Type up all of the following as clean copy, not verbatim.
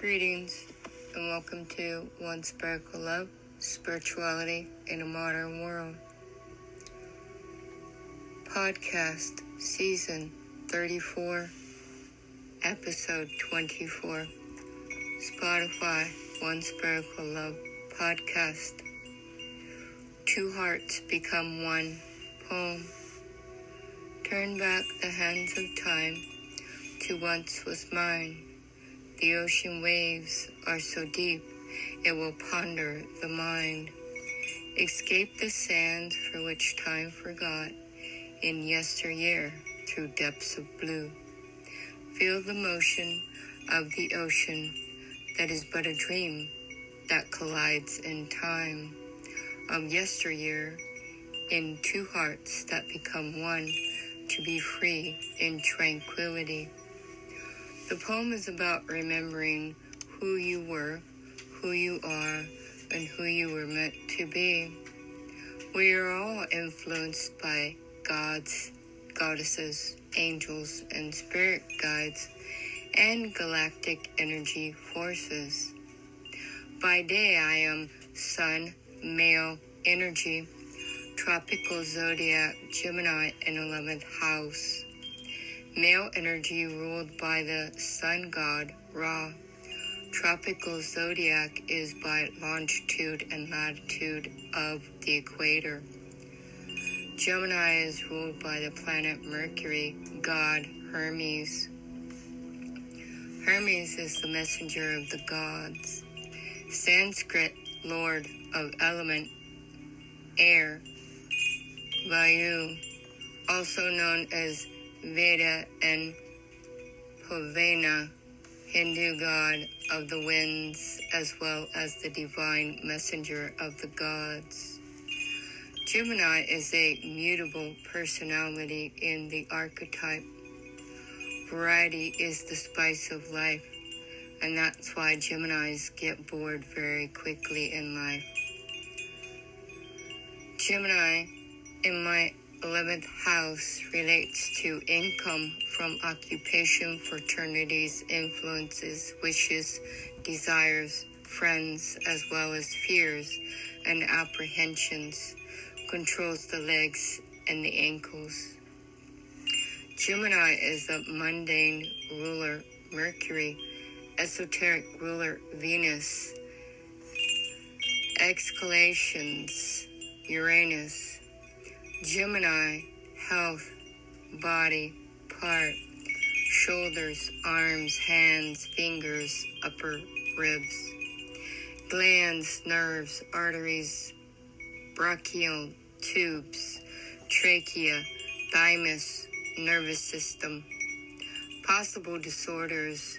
Greetings and welcome to One Sparkle Love, Spirituality in a Modern World. Podcast Season 34, Episode 24. Spotify, One Sparkle Love Podcast. Two Hearts Become One Poem. Turn back the hands of time to once was mine. The ocean waves are so deep, it will ponder the mind. Escape the sands for which time forgot, in yesteryear through depths of blue. Feel the motion of the ocean that is but a dream that collides in time. Of yesteryear in two hearts that become one to be free in tranquility. The poem is about remembering who you were, who you are, and who you were meant to be. We are all influenced by gods, goddesses, angels, and spirit guides, and galactic energy forces. By day, I am Sun, male energy, tropical zodiac, Gemini in 11th house. Male energy ruled by the sun god, Ra. Tropical zodiac is by longitude and latitude of the equator. Gemini is ruled by the planet Mercury, god Hermes. Hermes is the messenger of the gods. Sanskrit, lord of element, air. Vayu, also known as Veda and Pavana, Hindu god of the winds, as well as the divine messenger of the gods. Gemini is a mutable personality in the archetype. Variety is the spice of life, and that's why Geminis get bored very quickly in life. Gemini, in my 11th house, relates to income from occupation, fraternities, influences, wishes, desires, friends, as well as fears and apprehensions. Controls the legs and the ankles. Gemini is the mundane ruler, Mercury, esoteric ruler, Venus, exhalations, Uranus. Gemini, health, body, part, shoulders, arms, hands, fingers, upper ribs, glands, nerves, arteries, brachial tubes, trachea, thymus, nervous system. Possible disorders,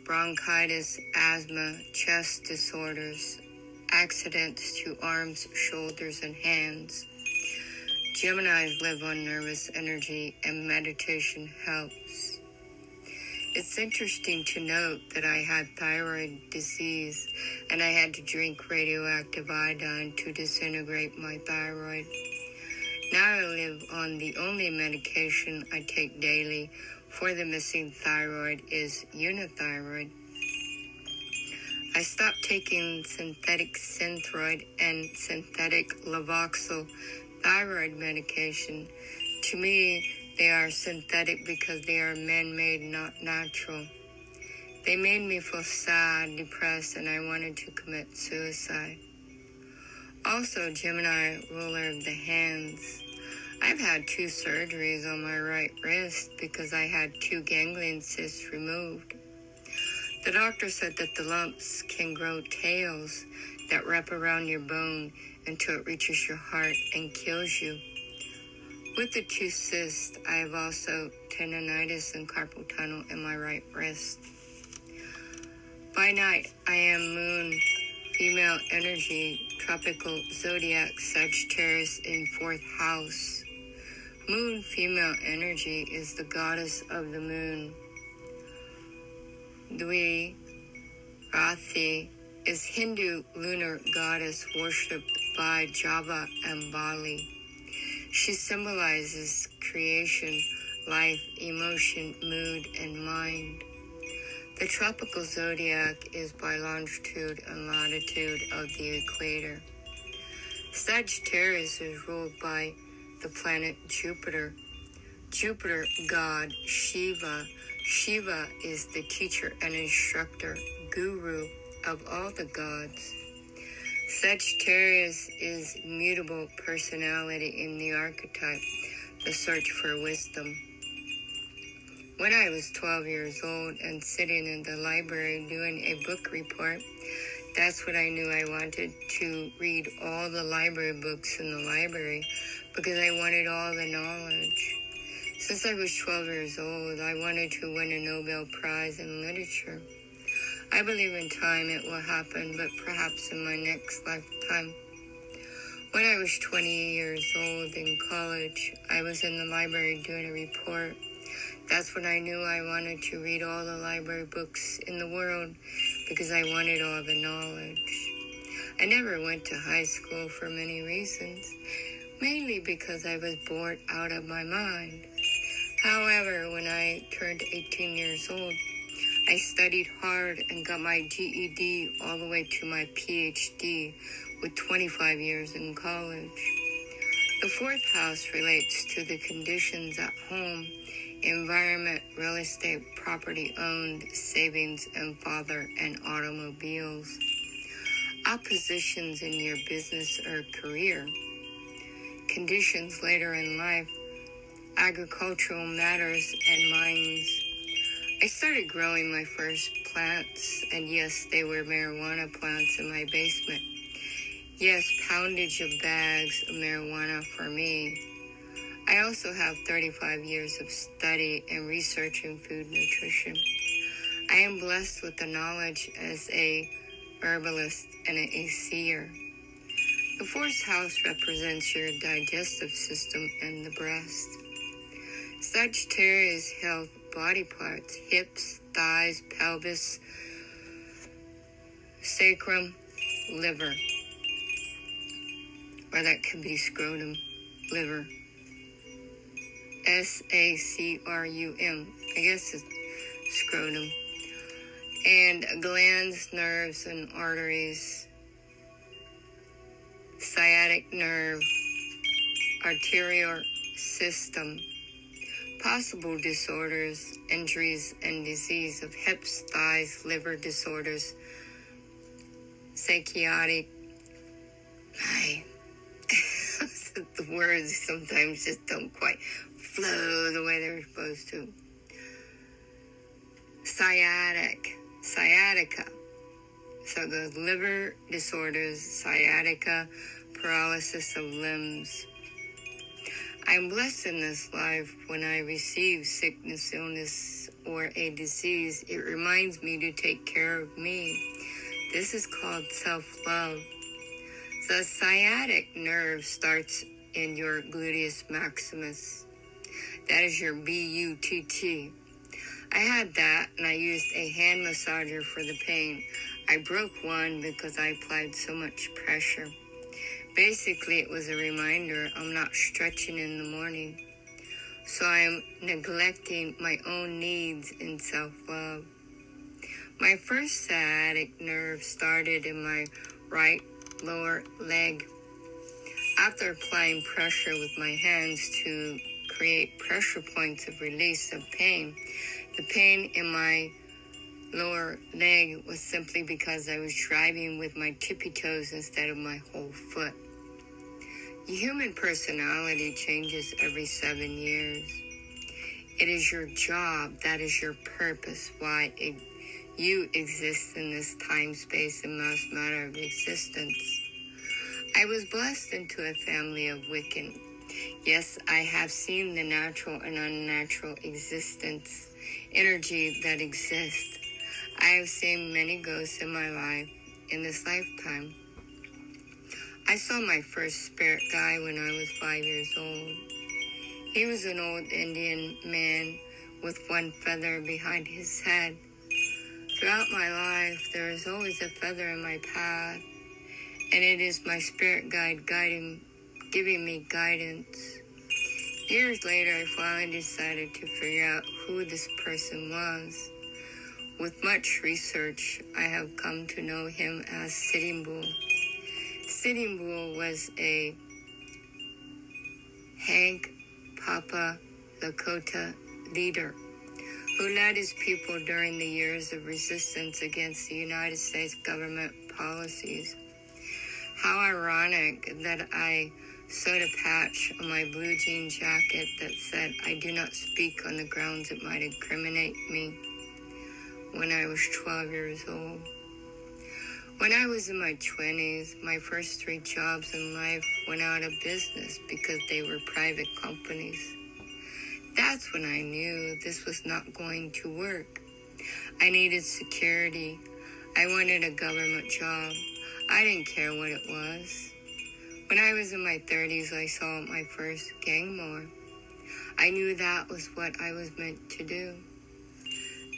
bronchitis, asthma, chest disorders, accidents to arms, shoulders, and hands. Geminis live on nervous energy, and meditation helps. It's interesting to note that I had thyroid disease, and I had to drink radioactive iodine to disintegrate my thyroid. Now I live on the only medication I take daily for the missing thyroid is unithyroid. I stopped taking synthetic Synthroid and synthetic Levoxyl thyroid medication. To me, they are synthetic because they are man-made, not natural. They made me feel sad, depressed, and I wanted to commit suicide. Also, Gemini, ruler of the hands. I've had 2 surgeries on my right wrist because I had 2 ganglion cysts removed. The doctor said that the lumps can grow tails that wrap around your bone until it reaches your heart and kills you. With the 2 cysts, I have also tendonitis and carpal tunnel in my right wrist. By night, I am moon, female energy, tropical zodiac, Sagittarius in 4th house. Moon, female energy, is the goddess of the moon. Dwi, Rathi, is Hindu lunar goddess worshipped by Java and Bali. She symbolizes creation, life, emotion, mood, and mind. The tropical zodiac is by longitude and latitude of the equator. Sagittarius is ruled by the planet Jupiter. Jupiter, god Shiva. Shiva is the teacher and instructor, guru of all the gods. Sagittarius is mutable personality in the archetype, the search for wisdom. When I was 12 years old and sitting in the library doing a book report, that's when I knew I wanted to read all the library books in the library because I wanted all the knowledge. Since I was 12 years old, I wanted to win a Nobel Prize in literature. I believe in time it will happen, but perhaps in my next lifetime. When I was 20 years old in college, I was in the library doing a report. That's when I knew I wanted to read all the library books in the world because I wanted all the knowledge. I never went to high school for many reasons, mainly because I was bored out of my mind. However, when I turned 18 years old, I studied hard and got my GED all the way to my PhD with 25 years in college. The fourth house relates to the conditions at home, environment, real estate, property owned, savings, and father and automobiles. Oppositions in your business or career. Conditions later in life, agricultural matters, and mines. I started growing my first plants, and yes, they were marijuana plants in my basement. Yes, poundage of bags of marijuana for me. I also have 35 years of study and research in food nutrition. I am blessed with the knowledge as a herbalist and a seer. The fourth house represents your digestive system and the breast. Sagittarius health body parts, hips, thighs, pelvis, sacrum, liver. Or that could be scrotum, liver. SACRUM, I guess it's scrotum. And glands, nerves, and arteries. Sciatic nerve, arterial system. Possible disorders, injuries, and disease of hips, thighs, liver disorders, psychiatric. The words sometimes just don't quite flow the way they're supposed to. Sciatica. So the liver disorders, sciatica, paralysis of limbs. I'm blessed in this life when I receive sickness, illness, or a disease. It reminds me to take care of me. This is called self-love. The sciatic nerve starts in your gluteus maximus. That is your BUTT. I had that, and I used a hand massager for the pain. I broke one because I applied so much pressure. Basically, it was a reminder I'm not stretching in the morning. So I'm neglecting my own needs in self-love. My first sciatic nerve started in my right lower leg. After applying pressure with my hands to create pressure points of release of pain, the pain in my lower leg was simply because I was driving with my tippy toes instead of my whole foot. The human personality changes every 7 years. It is your job, that is your purpose, why you exist in this time, space, and mass matter of existence. I was blessed into a family of Wiccan. Yes, I have seen the natural and unnatural existence, energy that exists. I have seen many ghosts in my life, in this lifetime. I saw my first spirit guy when I was 5 years old. He was an old Indian man with one feather behind his head. Throughout my life, there is always a feather in my path, and it is my spirit guide giving me guidance. Years later, I finally decided to figure out who this person was. With much research, I have come to know him as Sitting Bull. Sitting Bull was a Hank Papa Lakota leader who led his people during the years of resistance against the United States government policies. How ironic that I sewed a patch on my blue jean jacket that said, "I do not speak on the grounds it might incriminate me," when I was 12 years old. When I was in my 20s, my first 3 jobs in life went out of business because they were private companies. That's when I knew this was not going to work. I needed security. I wanted a government job. I didn't care what it was. When I was in my 30s, I saw my first gang war. I knew that was what I was meant to do.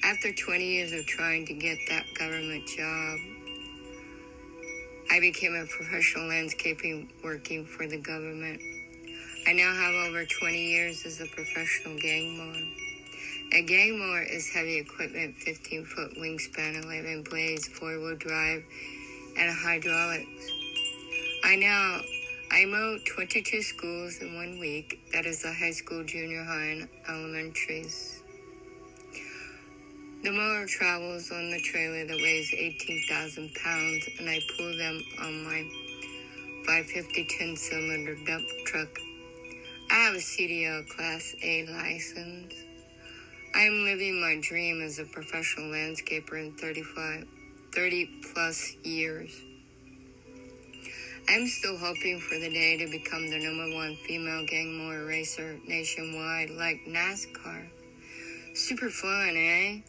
After 20 years of trying to get that government job, I became a professional landscaping working for the government. I now have over 20 years as a professional gang mower. A gang mower is heavy equipment, 15-foot wingspan, 11 blades, 4-wheel drive, and hydraulics. I mow 22 schools in 1 week. That is a high school, junior high, and elementaries. The mower travels on the trailer that weighs 18,000 pounds, and I pull them on my 550 10-cylinder dump truck. I have a CDL Class A license. I am living my dream as a professional landscaper in 30 plus years. I'm still hoping for the day to become the #1 female gang mower racer nationwide, like NASCAR. Super fun, eh?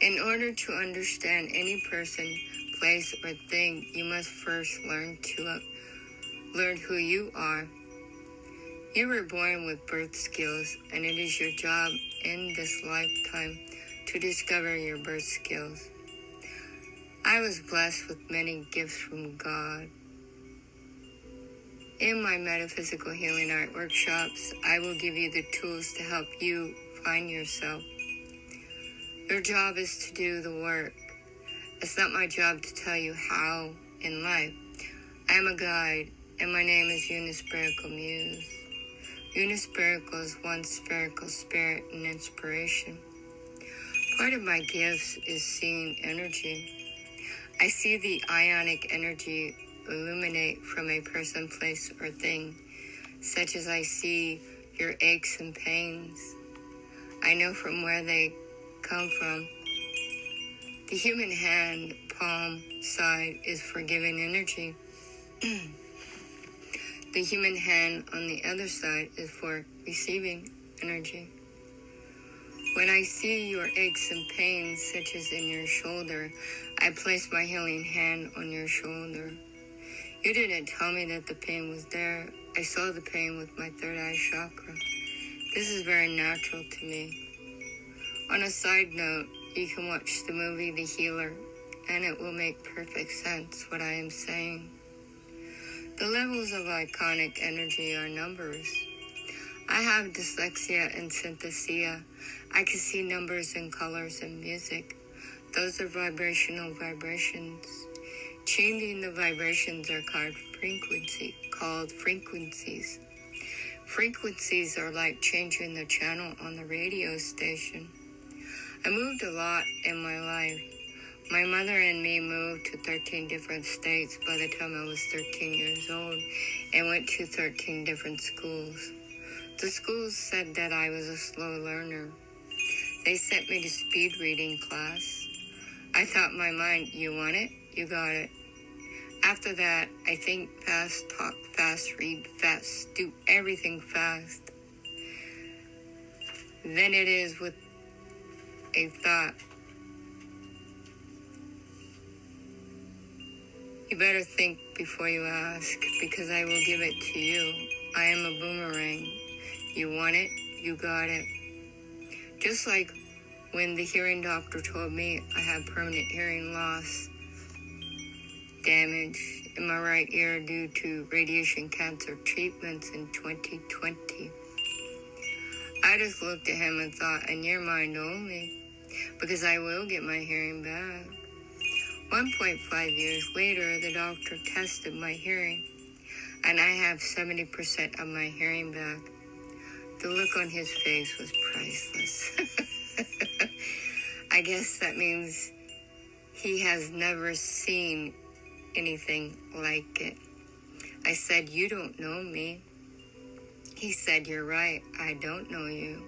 In order to understand any person, place, or thing, you must first learn who you are. You were born with birth skills, and it is your job in this lifetime to discover your birth skills. I was blessed with many gifts from God. In my metaphysical healing art workshops, I will give you the tools to help you find yourself. Your job is to do the work. It's not my job to tell you how in life. I am a guide, and my name is Unispherical Muse. Unispherical is one spherical spirit and inspiration. Part of my gifts is seeing energy. I see the ionic energy illuminate from a person, place, or thing, such as I see your aches and pains. I know from where they come from. The human hand, palm side, is for giving energy. The human hand on the other side is for receiving energy. When I see your aches and pains, such as in your shoulder, I place my healing hand on your shoulder. You didn't tell me that the pain was there. I saw the pain with my third eye chakra. This is very natural to me. On a side note, you can watch the movie The Healer, and it will make perfect sense what I am saying. The levels of iconic energy are numbers. I have dyslexia and synesthesia. I can see numbers and colors and music. Those are vibrations. Changing the vibrations are called frequencies. Frequencies are like changing the channel on the radio station. I moved a lot in my life. My mother and me moved to 13 different states by the time I was 13 years old and went to 13 different schools. The schools said that I was a slow learner. They sent me to speed reading class. I thought in my mind, you want it? You got it. After that, I think fast, talk fast, read fast, do everything fast. Then it is with a thought. You better think before you ask, because I will give it to you. I am a boomerang. You want it, you got it. Just like when the hearing doctor told me I had permanent hearing loss, damage in my right ear due to radiation cancer treatments in 2020. I just looked at him and thought, in your mind only. because I will get my hearing back. 1.5 years later, the doctor tested my hearing, and I have 70% of my hearing back. The look on his face was priceless. I guess that means he has never seen anything like it. I said, "You don't know me." He said, "You're right, I don't know you."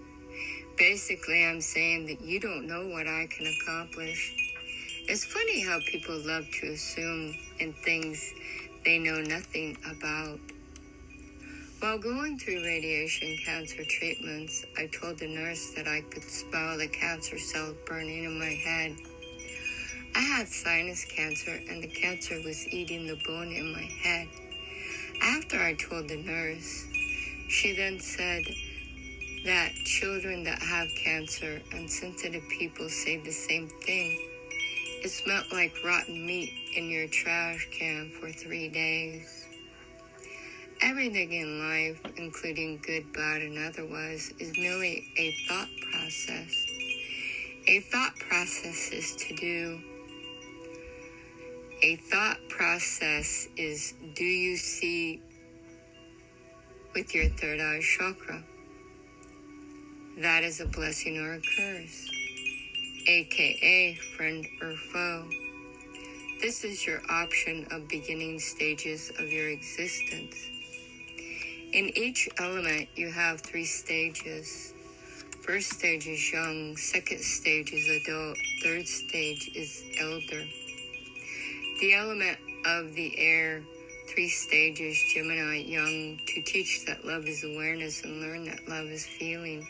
Basically, I'm saying that you don't know what I can accomplish. It's funny how people love to assume in things they know nothing about. While going through radiation cancer treatments, I told the nurse that I could smell the cancer cells burning in my head. I had sinus cancer, and the cancer was eating the bone in my head. After I told the nurse, she then said that children that have cancer and sensitive people say the same thing. It smelled like rotten meat in your trash can for 3 days. Everything in life, including good, bad, and otherwise, is merely a thought process. A thought process is do you see with your third eye chakra? That is a blessing or a curse, aka friend or foe. This is your option of beginning stages of your existence. In each element, you have 3 stages. First stage is young, second stage is adult, third stage is elder. The element of the air, 3 stages, Gemini, young, to teach that love is awareness and learn that love is feeling.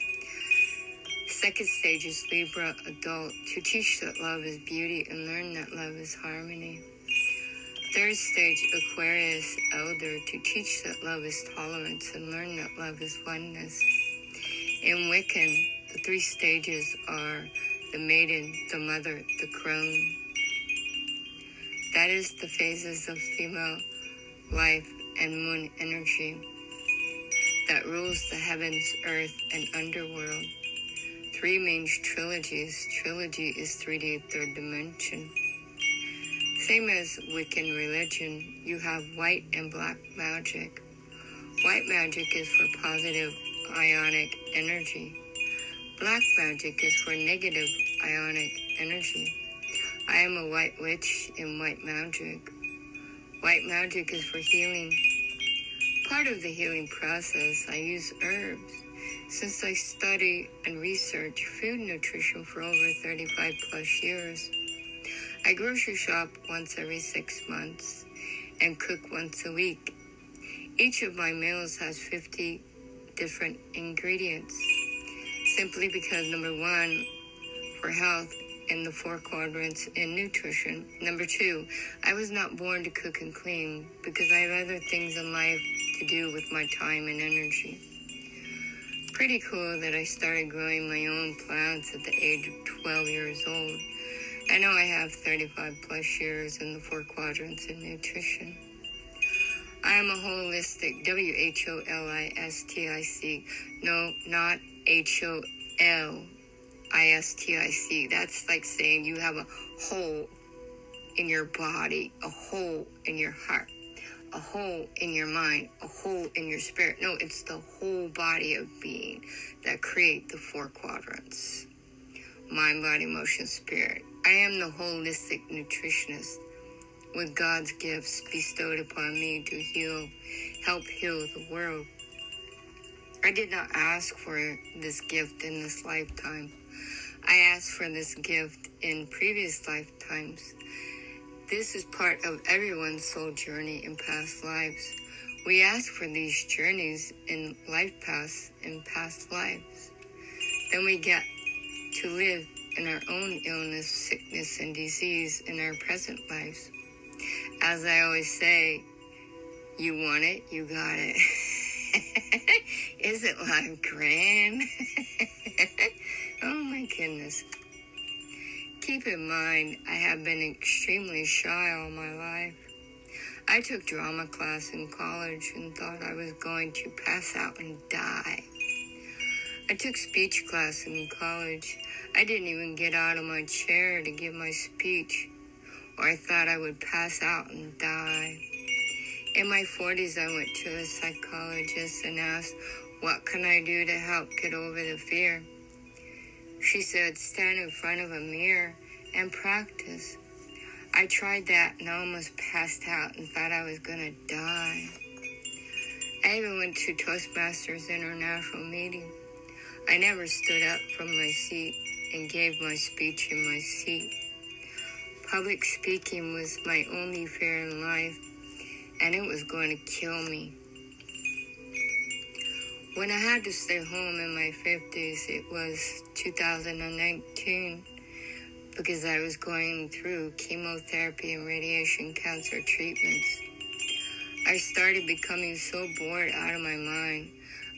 Second stage is Libra, adult, to teach that love is beauty and learn that love is harmony. Third stage, Aquarius, elder, to teach that love is tolerance and learn that love is oneness. In Wiccan, the 3 stages are the maiden, the mother, the crone. That is the phases of female life and moon energy that rules the heavens, earth, and underworld. 3 means trilogies. Trilogy is 3D, third dimension. Same as Wiccan religion, you have white and black magic. White magic is for positive ionic energy. Black magic is for negative ionic energy. I am a white witch in white magic. White magic is for healing. Part of the healing process, I use herbs. Since I study and research food nutrition for over 35 plus years, I grocery shop once every 6 months and cook once a week. Each of my meals has 50 different ingredients, simply because number 1, for health in the 4 quadrants in nutrition. Number 2, I was not born to cook and clean because I have other things in life to do with my time and energy. Pretty cool that I started growing my own plants at the age of 12 years old. I know I have 35 plus years in the 4 quadrants in nutrition. I am a holistic, WHOLISTIC. No, not HOLISTIC. That's like saying you have a hole in your body, a hole in your heart, a hole in your mind, a hole in your spirit. No, it's the whole body of being that create the 4 quadrants. Mind, body, emotion, spirit. I am the holistic nutritionist with God's gifts bestowed upon me to help heal the world. I did not ask for this gift in this lifetime. I asked for this gift in previous lifetimes. This is part of everyone's soul journey in past lives. We ask for these journeys in past lives. Then we get to live in our own illness, sickness, and disease in our present lives. As I always say, you want it, you got it. Isn't life grand? Oh my goodness. Keep in mind, I have been extremely shy all my life. I took drama class in college and thought I was going to pass out and die. I took speech class in college. I didn't even get out of my chair to give my speech, or I thought I would pass out and die. In my 40s, I went to a psychologist and asked, what can I do to help get over the fear? She said, stand in front of a mirror and practice. I tried that and I almost passed out and thought I was going to die. I even went to Toastmasters International meeting. I never stood up from my seat and gave my speech in my seat. Public speaking was my only fear in life, and it was going to kill me. When I had to stay home in my 50s, it was 2019, because I was going through chemotherapy and radiation cancer treatments. I started becoming so bored out of my mind.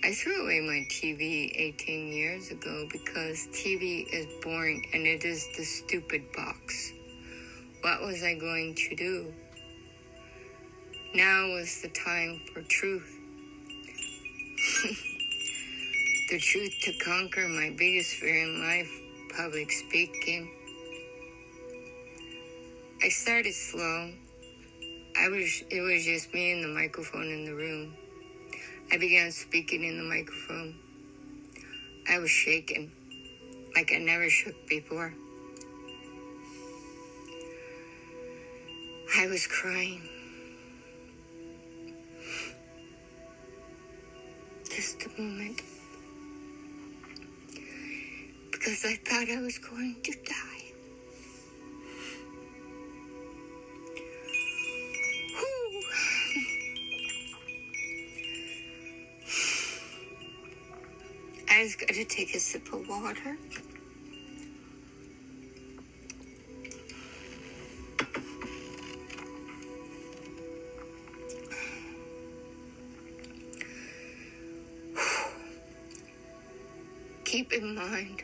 I threw away my TV 18 years ago because TV is boring and it is the stupid box. What was I going to do? Now was the time for truth. The truth to conquer my biggest fear in life, public speaking. I started slow. It was just me and the microphone in the room. I began speaking in the microphone. I was shaking like I never shook before. I was crying. Just a moment. Because I thought I was going to die. Whew. I was going to take a sip of water. Keep in mind,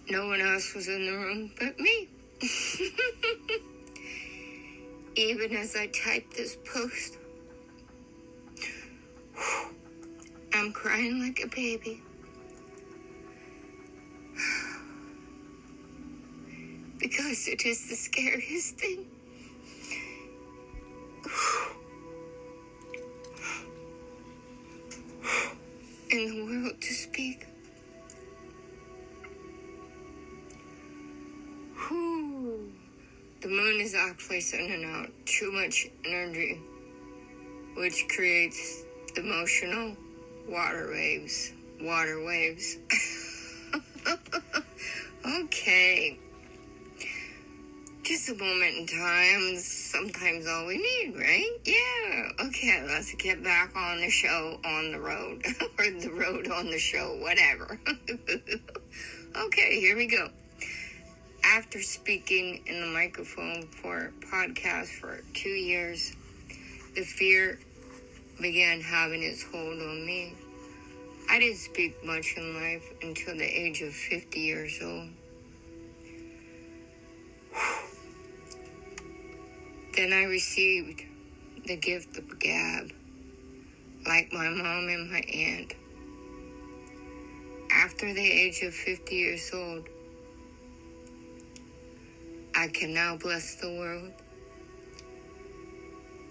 no one else was in the room but me. Even as I typed this post, I'm crying like a baby. Because it is the scariest thing in the world to speak. The moon is actually sending out too much energy, which creates emotional water waves. Okay. Just a moment in time, sometimes all we need, right? Yeah. Okay, let's get back on the show on the road, or the road on the show, whatever. Okay, here we go. After speaking in the microphone for podcast for 2 years, the fear began having its hold on me. I didn't speak much in life until the age of 50 years old. Then I received the gift of gab, like my mom and my aunt. After the age of 50 years old, I can now bless the world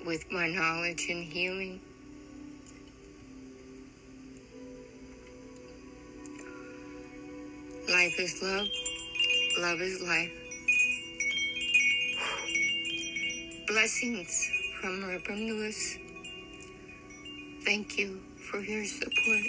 with my knowledge and healing. Life is love. Love is life. Blessings from Reverend Lewis. Thank you for your support.